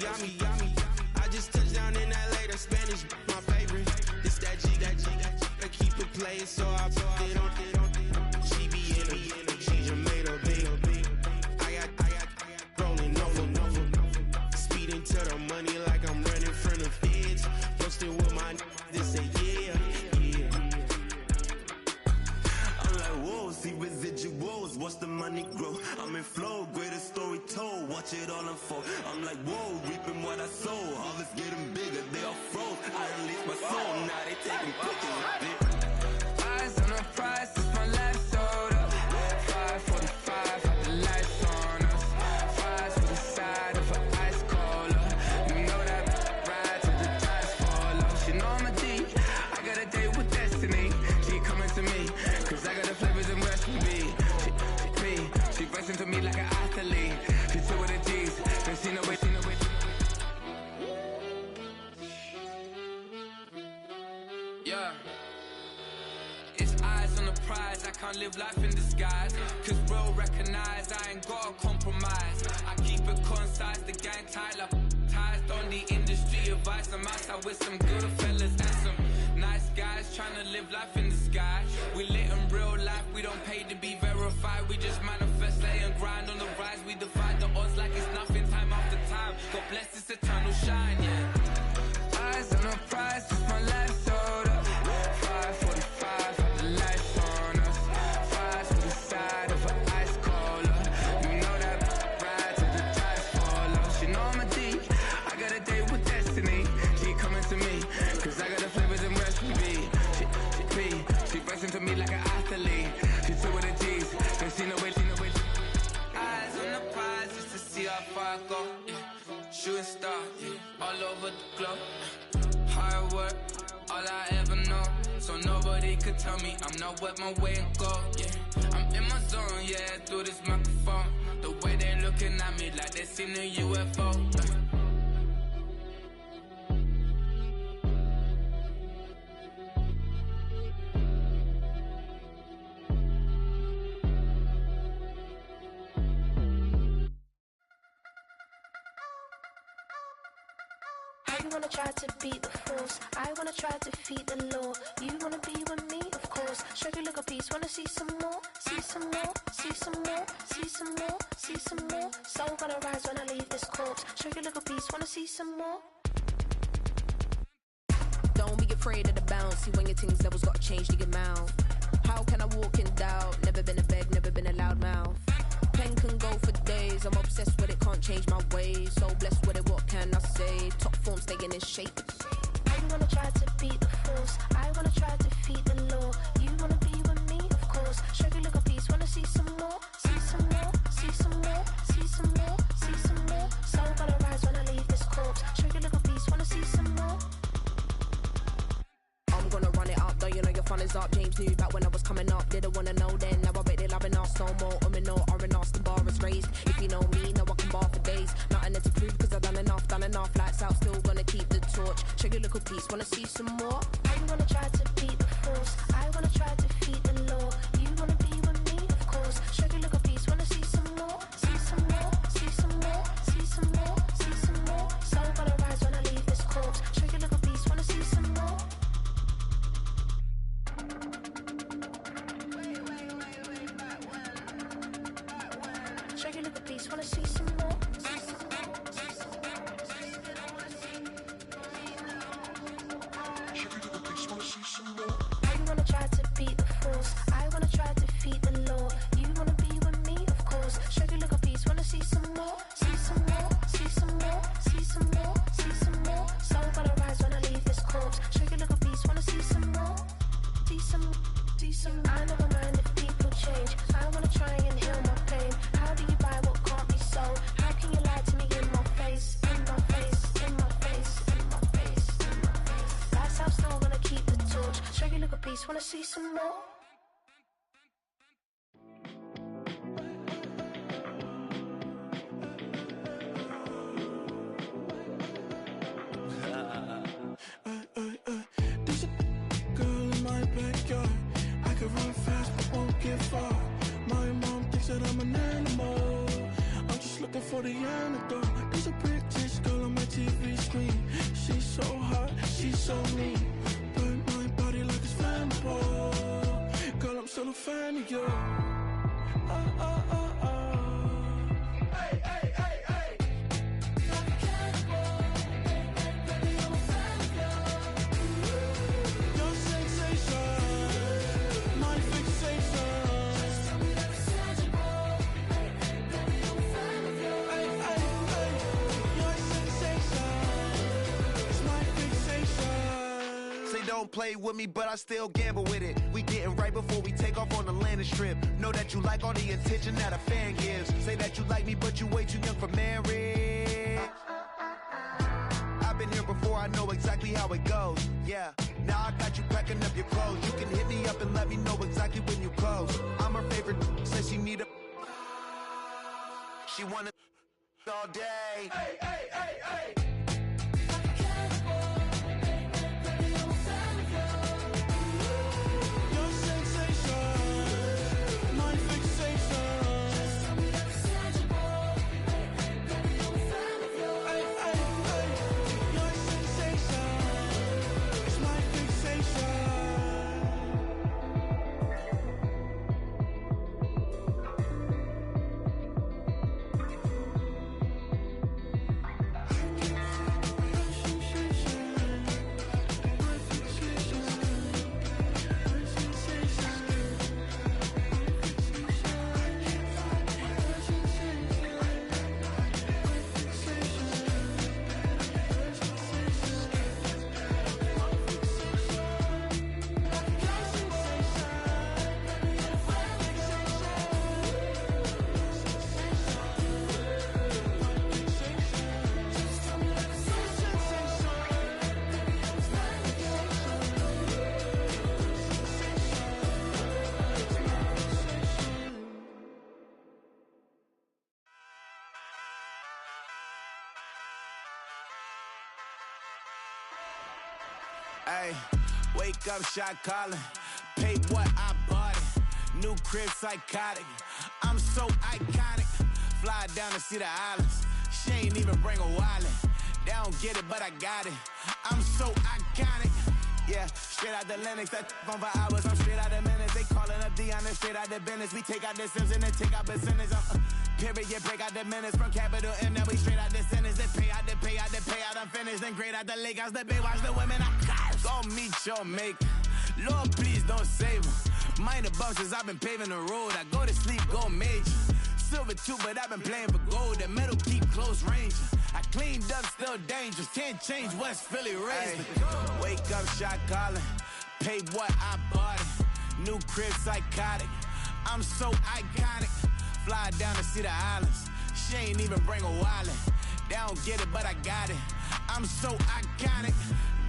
yummy. I just touched down in LA, the Spanish, my favorite. This that G. I keep it playing, so I put it on. She be in me, she just made a big. I got rolling over. Speeding to the money like I'm running from the feds. Posting with my this say yeah. I'm like, whoa, see residuals, watch the money grow. I'm in flow, greatest story told, watch it all unfold. I'm like, whoa, reaping what I sow. Harvest getting bigger, they all froze. I release my soul, now they taking pictures of it. Eyes on the prize, it's my last soda. 5:45, have the lights on us. Fries for the side of an ice cola. You know that ride till the tires fall off. She know I'm a D, I got a date with destiny. She coming to me, cause I got the flavors and recipe. She racing to me like an athlete. She took with the G's, then she know it. Yeah. It's eyes on the prize, I can't live life in disguise. Cause bro recognize I ain't gotta compromise. I keep it concise, the gang tight like ties. On the industry advice, I'm outside with some good fellas and some nice guys trying to live life in the sky. We lit in real life, we don't pay to be verified. We just manifest, lay and grind on the rise. We defy the odds like it's nothing, time after time. God bless this eternal shine, yeah. Eyes on the prize, it's my life soda. 5:45, have the lights on us. Fries for the side of an ice cola. You know that ride till the tires fall off. She know I'm a D, I got a date with destiny. She coming to me, cause I got the flavors and recipe. She racing to me like an athlete. She took with the G's, then she know it. Eyes on the prize, just to see how far I go. Yeah. Shooting star, yeah. All over the globe. Hard work, all I ever know. So nobody could tell me I'm not wet my way and go. Yeah, I'm in my zone, yeah, through this microphone. The way they looking at me like they seen a UFO. I wanna try to beat the force. I wanna try to defeat the law. You wanna be with me, of course. Show you look a piece. Wanna see some more? See some more? See some more? See some more? See some more? Soul gonna rise when I leave this corpse. Show you look a piece. Wanna see some more? Don't be afraid of the bounce. See when your things levels gotta change to your mouth. How can I walk in doubt? Never been a beg, never been a loud mouth. Pen can go for days. I'm obsessed with it, can't change my ways. So blessed with it, what can I say? Top form staying in shape. I wanna try to beat the force. I wanna try to defeat the law. You wanna be with me, of course. Show you look a piece. Wanna see some more? See some more? See some more? See some more? See some more? Soul gonna rise when I leave this corpse. Show you look a piece. Wanna see some more? I'm gonna run it up, though you know your fun is up. James knew back when I was coming up. Didn't wanna know then, now I bet they loving us no more. No R&R's, the bar is raised. If you know me, now I can bar for days. Nothing there to prove, cause I've done enough. Lights out, still gonna keep the torch. Show you little piece, wanna see some more? I wanna try to beat the force. I wanna try to defeat the law. You wanna be with me, of course. Show you little piece, wanna see some more? See some more? See some more? See some more? See some more? Soul gonna rise when I leave this corpse. Show you little piece, wanna see some more? Show you little piece, wanna see some more? I wanna try to beat the force. I wanna try to defeat the law. You wanna be with me, of course. Show you little piece, wanna see some more? See some more? See some more? See some more? See some more? Soul gonna rise when I leave this corpse. Show you little piece, wanna see some more? See some, see some. I never mind if people change. I wanna try and heal my pain. How do you buy what can't be sold? How can you lie to me in my face? In my face, in my face, in my face, in my face. That's how still gonna keep the torch. Show you look a piece, wanna see some more? There's a girl in my backyard. I can run fast but won't get far. My mom thinks that I'm an animal. I'm just looking for the antidote. There's a British girl on my TV screen. She's so hot, she's so mean. Burn my body like it's flammable. Girl, I'm still a fan of you. Hey, hey, hey, hey. Like a cannibal. Baby, I'm a fan of you. Your sensation, my fixation. Just tell me that it's tangible. Baby, I'm a fan of you. Hey, hey, hey. Your sensation is my fixation. Say don't play with me, but I still gamble with it. We getting right before we take off on the landing strip. Know that you like all the attention that a fan gives. Say that you like me, but you way too young for marriage. I've been here before, I know exactly how it goes. Yeah, now I got you packing up your clothes. You can hit me up and let me know exactly when you close. I'm her favorite, says she need a... She wanna all day. Hey, hey, hey, hey. Ay, wake up, shot calling. Pay what I bought it. New crib, psychotic. I'm so iconic. Fly down to see the islands. She ain't even bring a wallet. They don't get it, but I got it. I'm so iconic. Yeah, straight out the Lennox, that on for hours. I'm straight out the minutes. They calling up Dion and straight out the business. We take out the Sims and then take out percentage. Period, break out the minutes from capital M. Now we straight out the sentence. They pay out the payout. I'm finished. Then grade out the Lakers. The bay watch the women. I got it. Go meet your maker. Lord, please don't save them. Minor bumps as I've been paving the road. I go to sleep, go major. Silver too, but I've been playing for gold. The metal keep close range. I cleaned up, still dangerous. Can't change West Philly raised. Wake up, shot calling. Pay what I bought it. New crib, psychotic. I'm so iconic. Fly down to see the islands. She ain't even bring a wallet. They don't get it, but I got it. I'm so iconic.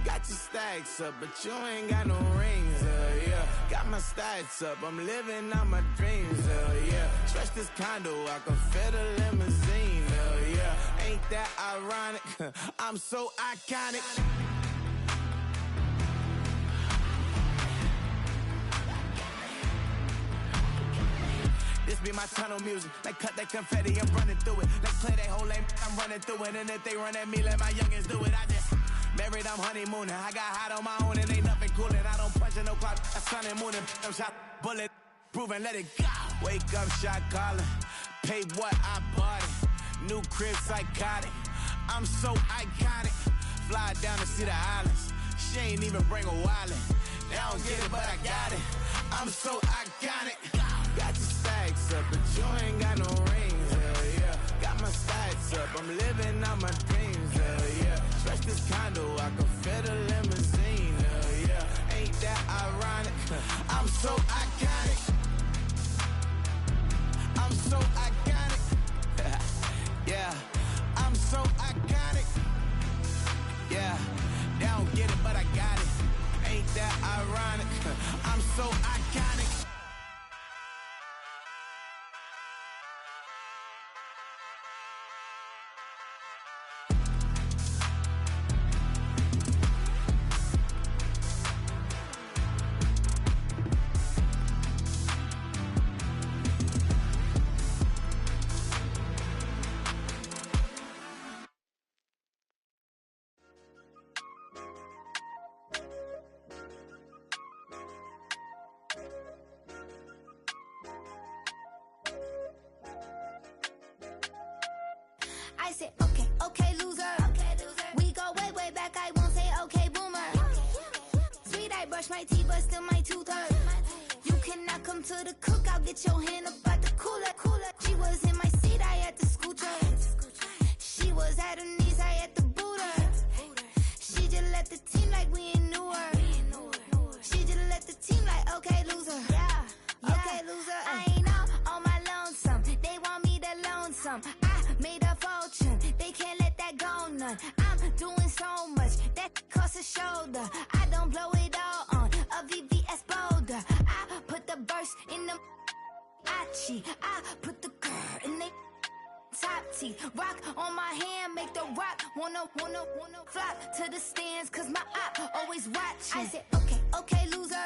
Got your stacks up, but you ain't got no rings, yeah. Got my stacks up, I'm living out my dreams, yeah. Stretch this condo, I can fit a limousine, yeah. Ain't that ironic? I'm so iconic. This be my tunnel music. Like cut that confetti, I'm running through it. Like play that whole lane, I'm running through it. And if they run at me, let my youngins do it. I just married, I'm honeymooning. I got hot on my own and ain't nothing coolin'. I don't punch in no clock, I sun and moon. I'm shot, bullet, proven, let it go. Wake up, shot calling. Pay what I bought it. New crib, psychotic. I'm so iconic. Fly down to see the islands. She ain't even bring a wallet. They don't get it, but I got it. I'm so iconic. Got your stacks up, but you ain't got no rings, yeah. Got my stacks up, I'm living out my dreams, yeah. Stretch this condo, I can fit a limousine, yeah. Ain't that ironic? I'm so iconic. I'm so iconic. Yeah, I'm so iconic. Yeah, they don't get it, but I got it. Ain't that ironic? I'm so iconic. I said, okay, okay, loser. We go way, way back, I won't say okay, boomer. Sweet, I brush my teeth, but still my tooth hurt. You cannot come to the cookout, get your hand up at the cooler. She was in my seat, I had to scoot her. She was at her knees, I had to boot her. She just left the team like we ain't knew her. She just left the team like, okay, loser. Yeah, okay, loser. I ain't out on my lonesome. They want me to loan some. I made a fortune. They can't let that go none. I'm doing so much that costs a shoulder. I don't blow it all on a VVS boulder. I put the verse in the Achi. I put the girl in the top T. Rock on my hand, make the rock wanna flock to the stands, cause my eye always watching. I said, okay, okay, loser.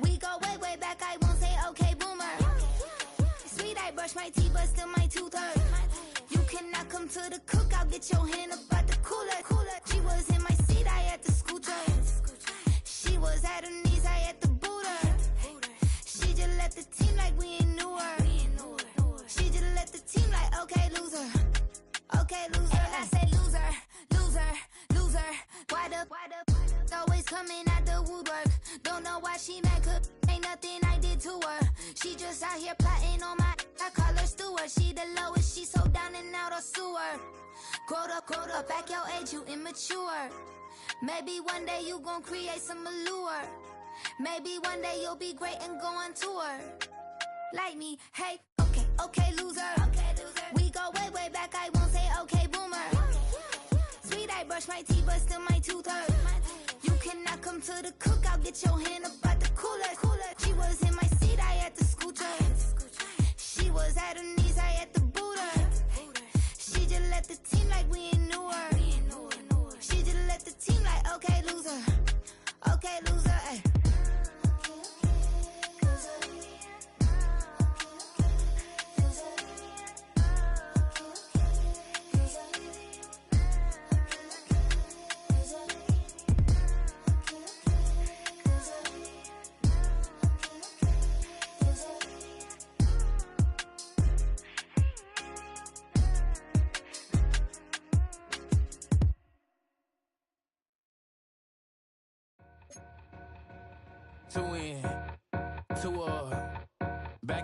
We go way, way back, I won't say okay, boomer. Sweet, I brush my teeth, but still my tooth hurt. You cannot come to the cookout, get your hand up at the cooler. She was in my seat, I had to scoot her. She was at her knees, I had to boot her. She just left the team like we ain't knew her. She just left the team like, okay, loser. Okay, loser. And I said, loser, loser, loser. Why the always coming out the woodwork? Don't know why she mad, cause ain't nothing I did to her. She just out here plotting on my, I call her steward. She the lowest, she so down and out of sewer. Growed up, back your age, you immature. Maybe one day you gon' create some allure. Maybe one day you'll be great and go on tour. Like me, hey, okay, okay, loser. We go way, way back, I won't say okay, boomer. Sweet, I brush my teeth, but still my tooth hurt. You cannot come to the cookout, get your hand up at the cooler. She was in my seat, I had to scoot her. She was at her knees, I had to boot her. She just left the team like we ain't knew her. She just left the team like, okay, loser. Okay, loser, ay. Two in.